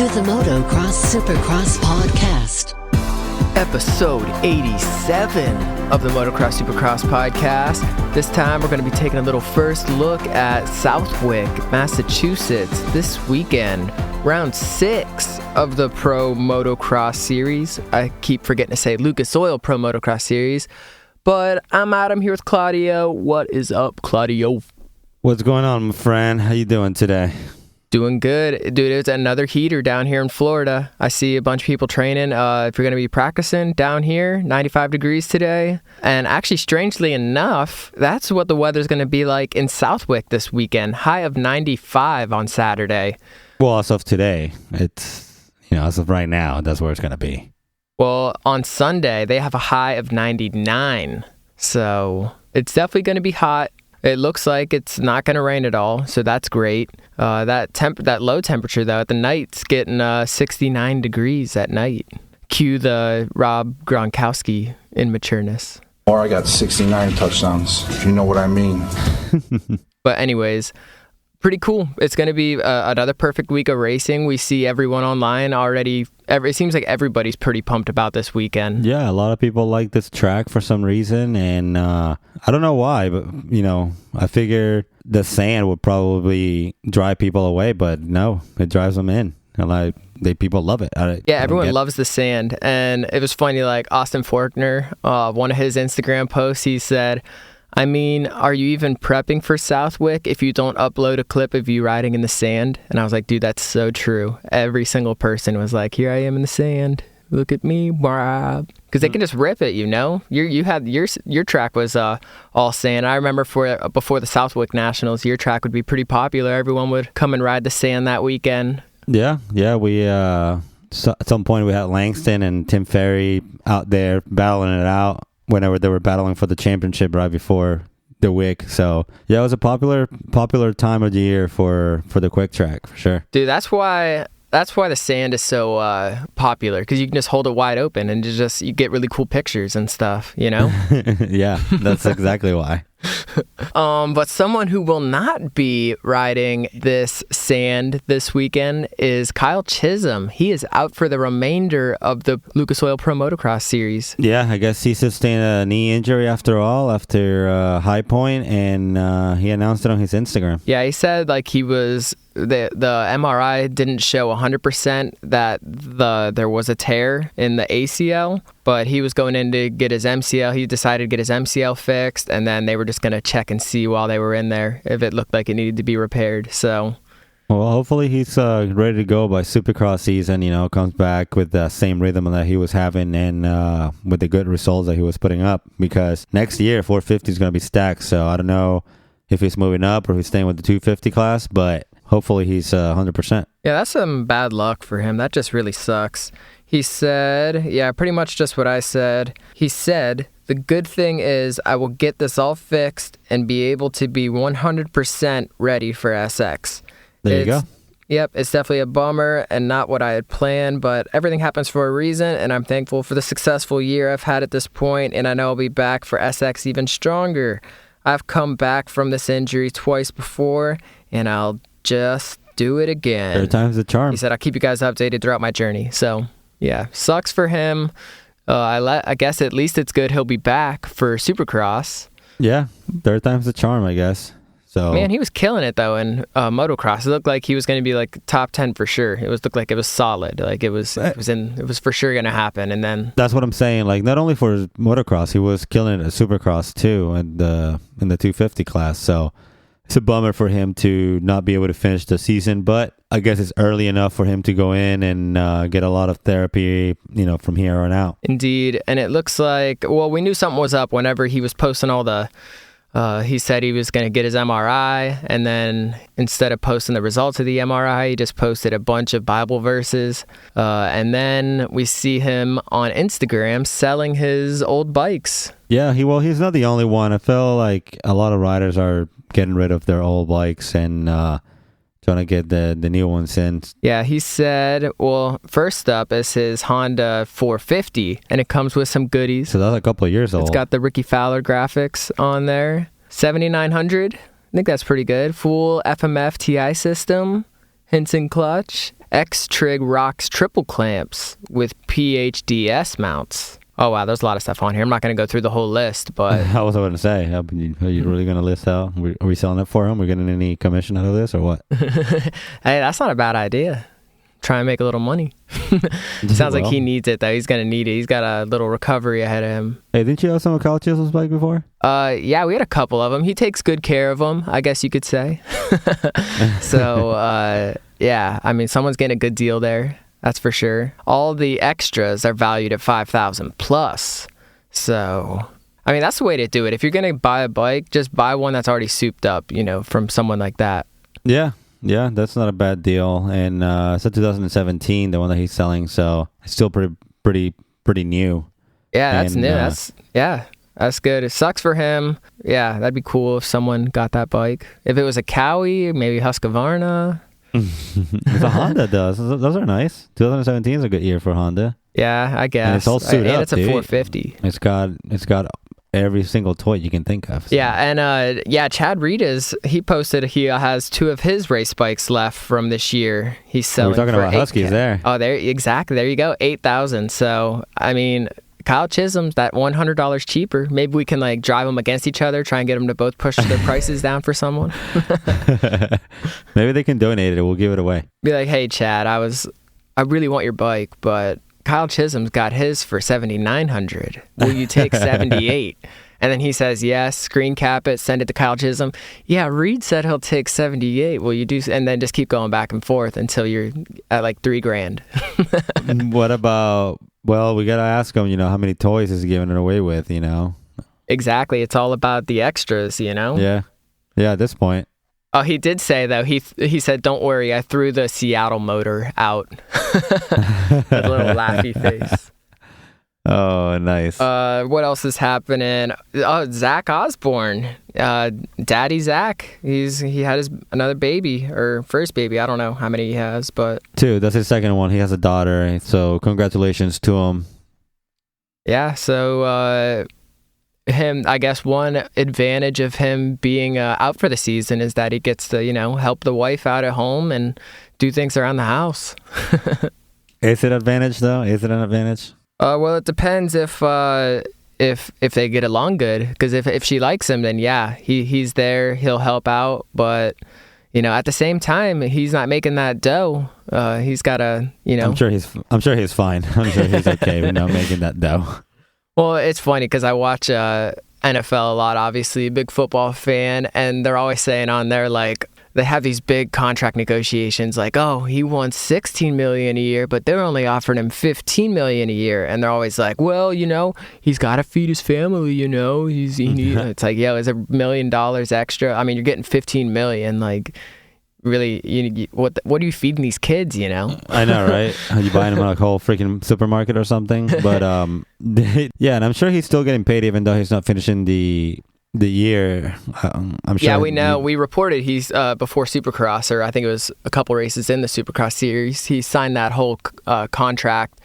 to the Motocross Supercross podcast. Episode 87 of the Motocross Supercross podcast. This time we're going to be taking a little first look at Southwick, Massachusetts this weekend. Round 6 of the Pro Motocross series. I keep forgetting to say Lucas Oil Pro Motocross series. But I'm Adam here with Claudio. What is up, Claudio? What's going on, my friend? How you doing today? Doing good. Dude, it's another heater down here in Florida. I see a bunch of people training. If you're going to be practicing down here, 95 degrees today. And actually, strangely enough, that's what the weather's going to be like in Southwick this weekend. High of 95 on Saturday. Well, as of today, it's, as of right now, that's where it's going to be. Well, on Sunday, they have a high of 99. So it's definitely going to be hot. It looks like it's not going to rain at all, so that's great. That low temperature, though, at the night's getting 69 degrees at night. Cue the Rob Gronkowski immatureness. Or I got 69 touchdowns, if you know what I mean. But anyways, pretty cool. It's going to be another perfect week of racing. We see everyone online already. It seems like everybody's pretty pumped about this weekend. Yeah, a lot of people like this track for some reason, and I don't know why, but, I figured the sand would probably drive people away, but no, it drives them in. And people love it. Everyone loves the sand. And it was funny, like Austin Faulkner, one of his Instagram posts, he said, I mean, are you even prepping for Southwick if you don't upload a clip of you riding in the sand? And I was like, dude, that's so true. Every single person was like, here I am in the sand. Look at me, Bob. Because they can just rip it, You had your track was all sand. I remember before the Southwick Nationals, your track would be pretty popular. Everyone would come and ride the sand that weekend. Yeah. We at some point we had Langston and Tim Ferry out there battling it out whenever they were battling for the championship right before the Wick. So yeah, it was a popular time of the year for the quick track for sure. Dude, that's why the sand is so popular, because you can just hold it wide open and you get really cool pictures and stuff, Yeah, that's exactly why. But someone who will not be riding this sand this weekend is Kyle Chisholm. He is out for the remainder of the Lucas Oil Pro Motocross series. Yeah, I guess he sustained a knee injury after High Point, and he announced it on his Instagram. Yeah, he said he was the MRI didn't show 100% that there was a tear in the ACL, but he was going in to get his MCL. He decided to get his MCL fixed, and then they were just going to check and see while they were in there if it looked like it needed to be repaired. So, well, hopefully he's ready to go by Supercross season. Comes back with the same rhythm that he was having and with the good results that he was putting up. Because next year 450 is going to be stacked. So I don't know if he's moving up or if he's staying with the 250 class, but hopefully he's 100%. Yeah, that's some bad luck for him. That just really sucks. He said, pretty much just what I said. He said, the good thing is I will get this all fixed and be able to be 100% ready for SX. There you go. Yep, it's definitely a bummer and not what I had planned, but everything happens for a reason, and I'm thankful for the successful year I've had at this point, and I know I'll be back for SX even stronger. I've come back from this injury twice before, and I'll just do it again. Third time's the charm. He said, I'll keep you guys updated throughout my journey. So, yeah, sucks for him. I guess at least it's good he'll be back for Supercross. Yeah, third time's the charm, I guess. So man, he was killing it though in motocross. It looked like he was going to be top 10 for sure. Looked like it was solid. It was for sure going to happen. And then that's what I'm saying. Not only for motocross, he was killing it at Supercross too, and in the 250 class. So it's a bummer for him to not be able to finish the season, but I guess it's early enough for him to go in and get a lot of therapy, from here on out. Indeed. And it looks like, we knew something was up whenever he was posting all the, he said he was going to get his MRI, and then instead of posting the results of the MRI, he just posted a bunch of Bible verses. And then we see him on Instagram selling his old bikes. Yeah, he's not the only one. I feel like a lot of riders are getting rid of their old bikes and trying to get the new ones in. Yeah, he said, first up is his Honda 450, and it comes with some goodies. So that's a couple of years old. It's got the Ricky Fowler graphics on there. 7900, I think that's pretty good. Full FMF TI system. Henson clutch. X-Trig rocks triple clamps with PHDS mounts. Oh, wow, there's a lot of stuff on here. I'm not going to go through the whole list, but... I was going to say, are you really going to list out? Are we selling it for him? We're getting any commission out of this or what? Hey, that's not a bad idea. Try and make a little money. Sounds like he needs it, though. He's going to need it. He's got a little recovery ahead of him. Hey, didn't you have some of Kyle Chisholm's bike before? Yeah, we had a couple of them. He takes good care of them, I guess you could say. So, yeah, I mean, someone's getting a good deal there. That's for sure. All the extras are valued at $5,000 plus. So, I mean, that's the way to do it. If you're going to buy a bike, just buy one that's already souped up, from someone like that. Yeah, that's not a bad deal. And it's a 2017, the one that he's selling, so it's still pretty new. Yeah, that's new. That's good. It sucks for him. Yeah, that'd be cool if someone got that bike. If it was a Cowie, maybe Husqvarna. The Honda does. Those are nice. 2017 is a good year for Honda. Yeah, I guess. And it's all suited up, and it's a dude. 450. It's got every single toy you can think of. So. Yeah, and Chad Reed he posted he has 2 of his race bikes left from this year. He's selling. We're talking about Huskies there. Oh, there exactly. There you go. 8,000. So I mean, Kyle Chisholm's that $100 cheaper. Maybe we can drive them against each other, try and get them to both push their prices down for someone. Maybe they can donate it. We'll give it away. Be like, hey, Chad, I really want your bike, but Kyle Chisholm's got his for $7,900. Will you take $78? And then he says, yes, screen cap it, send it to Kyle Chisholm. Yeah, Reed said he'll take $78. Will you do? And then just keep going back and forth until you're at $3,000. What about, well, we got to ask him, how many toys is he giving it away with, Exactly. It's all about the extras, Yeah. Yeah, at this point. Oh, he did say, though, he said, don't worry, I threw the Seattle motor out. A little laughy face. Oh, nice. What else is happening? Oh, Zach Osborne, Daddy Zach. He had another baby, or first baby. I don't know how many he has, but 2. That's his second one. He has a daughter, so congratulations to him. Yeah. So him, I guess one advantage of him being out for the season is that he gets to help the wife out at home and do things around the house. Is it an advantage though? Is it an advantage? Well, it depends if they get along good. Because if she likes him, then yeah, he's there. He'll help out. But at the same time, he's not making that dough. He's got to I'm sure he's fine. I'm sure he's okay with not making that dough. Well, it's funny because I watch NFL a lot. Obviously, big football fan, and they're always saying on there they have these big contract negotiations oh, he wants $16 million a year, but they're only offering him $15 million a year. And they're always like, well, he's got to feed his family, it's like, it's $1 million extra. I mean, you're getting $15 million, really, what are you feeding these kids, I know, right? Are you buying them at a whole freaking supermarket or something? But, yeah, and I'm sure he's still getting paid even though he's not finishing the year. I'm sure. Yeah, we know. We reported he's before Supercross, or I think it was a couple races in the Supercross series. He signed that whole contract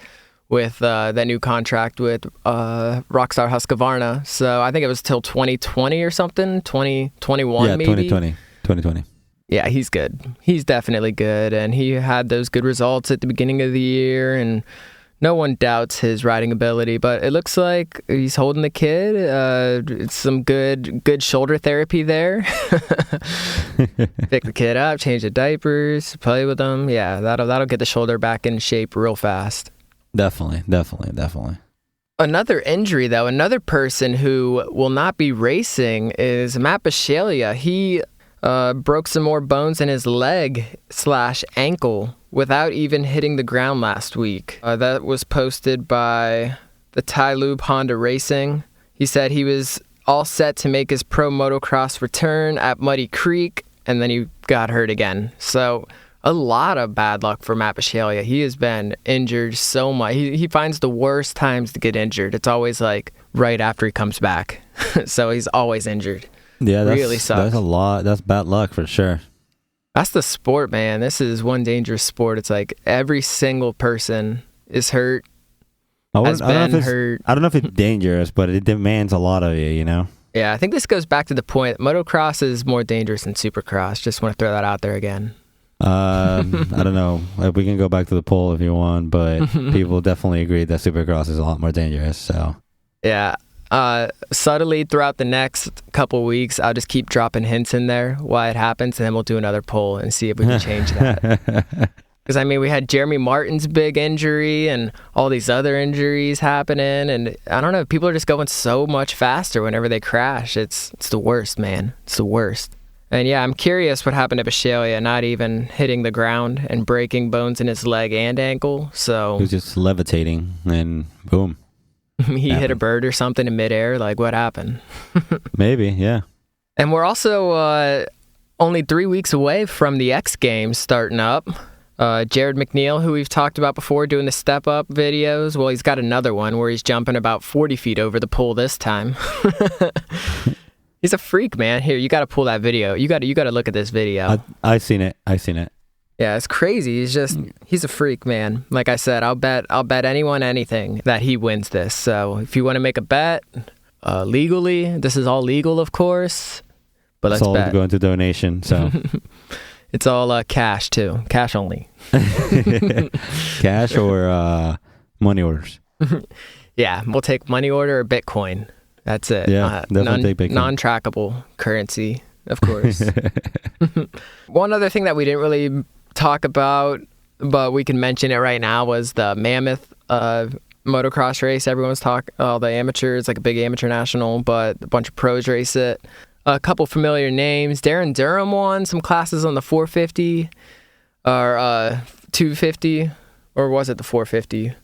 with that new contract with Rockstar Husqvarna. So I think it was till 2020 or something, 2021 maybe. 2020. Yeah, he's good. He's definitely good, and he had those good results at the beginning of the year, and no one doubts his riding ability, but it looks like he's holding the kid. It's some good shoulder therapy there. Pick the kid up, change the diapers, play with him. Yeah, that'll get the shoulder back in shape real fast. Definitely. Another injury, though, another person who will not be racing is Matt Bisceglia. He broke some more bones in his leg/ankle without even hitting the ground last week. That was posted by the Ty Lube Honda Racing. He said he was all set to make his pro motocross return at Muddy Creek, and then he got hurt again. So a lot of bad luck for Matt Bisceglia. He has been injured so much. He finds the worst times to get injured. It's always right after he comes back. So he's always injured. Yeah, that really sucks. That's a lot. That's bad luck for sure. That's the sport, man. This is one dangerous sport. It's every single person is hurt. I don't know if it's dangerous, but it demands a lot of you, Yeah, I think this goes back to the point. Motocross is more dangerous than Supercross. Just want to throw that out there again. I don't know. We can go back to the poll if you want, but people definitely agree that Supercross is a lot more dangerous. So yeah. Subtly throughout the next couple weeks, I'll just keep dropping hints in there why it happens, and then we'll do another poll and see if we can change that. Because, I mean, we had Jeremy Martin's big injury and all these other injuries happening, and I don't know, people are just going so much faster whenever they crash. It's the worst, man. It's the worst. And yeah, I'm curious what happened to Bisceglia not even hitting the ground and breaking bones in his leg and ankle. So he was just levitating, and boom. He hit a bird or something in midair. Like, what happened? Maybe, yeah. And we're also only 3 weeks away from the X Games starting up. Jared McNeil, who we've talked about before, doing the step-up videos. Well, he's got another one where he's jumping about 40 feet over the pole this time. He's a freak, man. Here, you got to pull that video. You got to look at this video. I seen it. Yeah, it's crazy. He's a freak, man. Like I said, I'll bet anyone anything that he wins this. So if you want to make a bet, legally, this is all legal, of course. But let's bet. It's all going to donation. So it's all cash too, cash only. Cash or money orders. Yeah, we'll take money order or Bitcoin. That's it. Yeah, definitely take Bitcoin. Non-trackable currency, of course. One other thing that we didn't really talk about, but we can mention it right now, was the Mammoth motocross race. Everyone's talking, the amateurs, like a big amateur national, but a bunch of pros race it. A couple familiar names. Darren Durham won some classes on the 450 or 250, or was it the 450?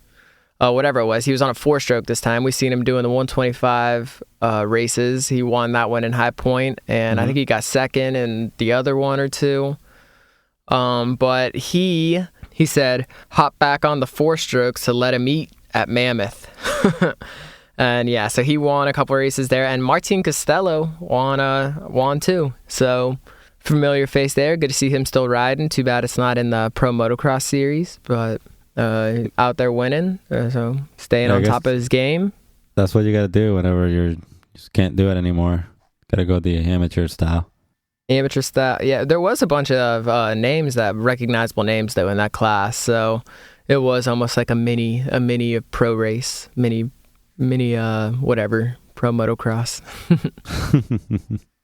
Whatever it was. He was on a 4-stroke this time. We've seen him doing the 125 races. He won that one in High Point, and I think he got second in the other one or two. But he said, hop back on the 4-strokes to let him eat at Mammoth. And yeah, so he won a couple races there, and Martin Costello won too. So familiar face there. Good to see him still riding. Too bad it's not in the Pro Motocross series, but out there winning. So staying on top of his game. That's what you got to do whenever you just can't do it anymore. Got to go the amateur style. Amateur style. Yeah, there was a bunch of recognizable names though in that class. So it was almost like a mini pro race, mini whatever, Pro Motocross.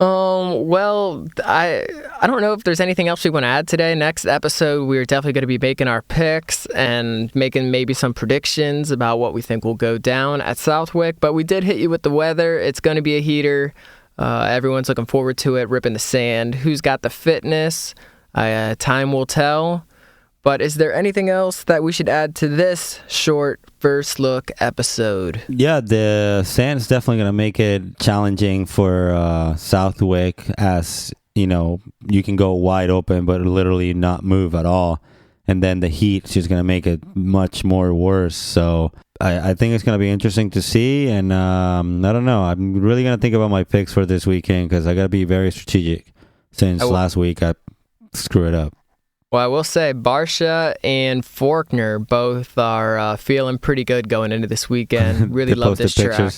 Well, I don't know if there's anything else we want to add today. Next episode, we're definitely going to be making our picks and making maybe some predictions about what we think will go down at Southwick. But we did hit you with the weather. It's going to be a heater. Everyone's looking forward to it, ripping the sand. Who's got the fitness? Time will tell. But is there anything else that we should add to this short first look episode? Yeah, the sand's definitely going to make it challenging for Southwick, as you know, you can go wide open but literally not move at all. And then the heat's just going to make it much more worse. So I think it's going to be interesting to see. And I don't know. I'm really going to think about my picks for this weekend because I got to be very strategic since last week I screwed it up. Well, I will say Barsha and Faulkner both are feeling pretty good going into this weekend. Really love this track.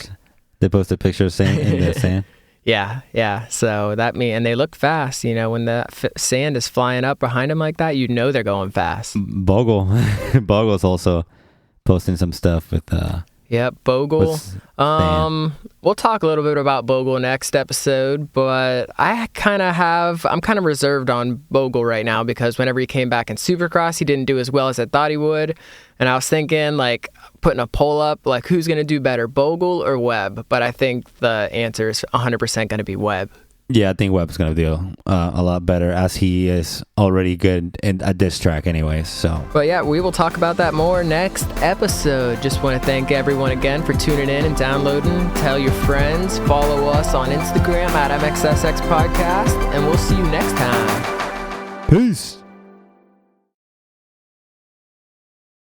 They posted pictures in the sand. Yeah. So and they look fast. You know, when the sand is flying up behind them like that, you know they're going fast. Bogle's also posting some stuff with. Yep, Bogle. We'll talk a little bit about Bogle next episode, but I'm kind of reserved on Bogle right now because whenever he came back in Supercross, he didn't do as well as I thought he would. And I was thinking, like, putting a poll up, like, who's going to do better, Bogle or Webb? But I think the answer is 100% going to be Webb. Yeah, I think Webb's going to do a lot better as he is already good at this track anyways. So. But yeah, we will talk about that more next episode. Just want to thank everyone again for tuning in and downloading. Tell your friends. Follow us on Instagram at MXSX Podcast. And we'll see you next time. Peace.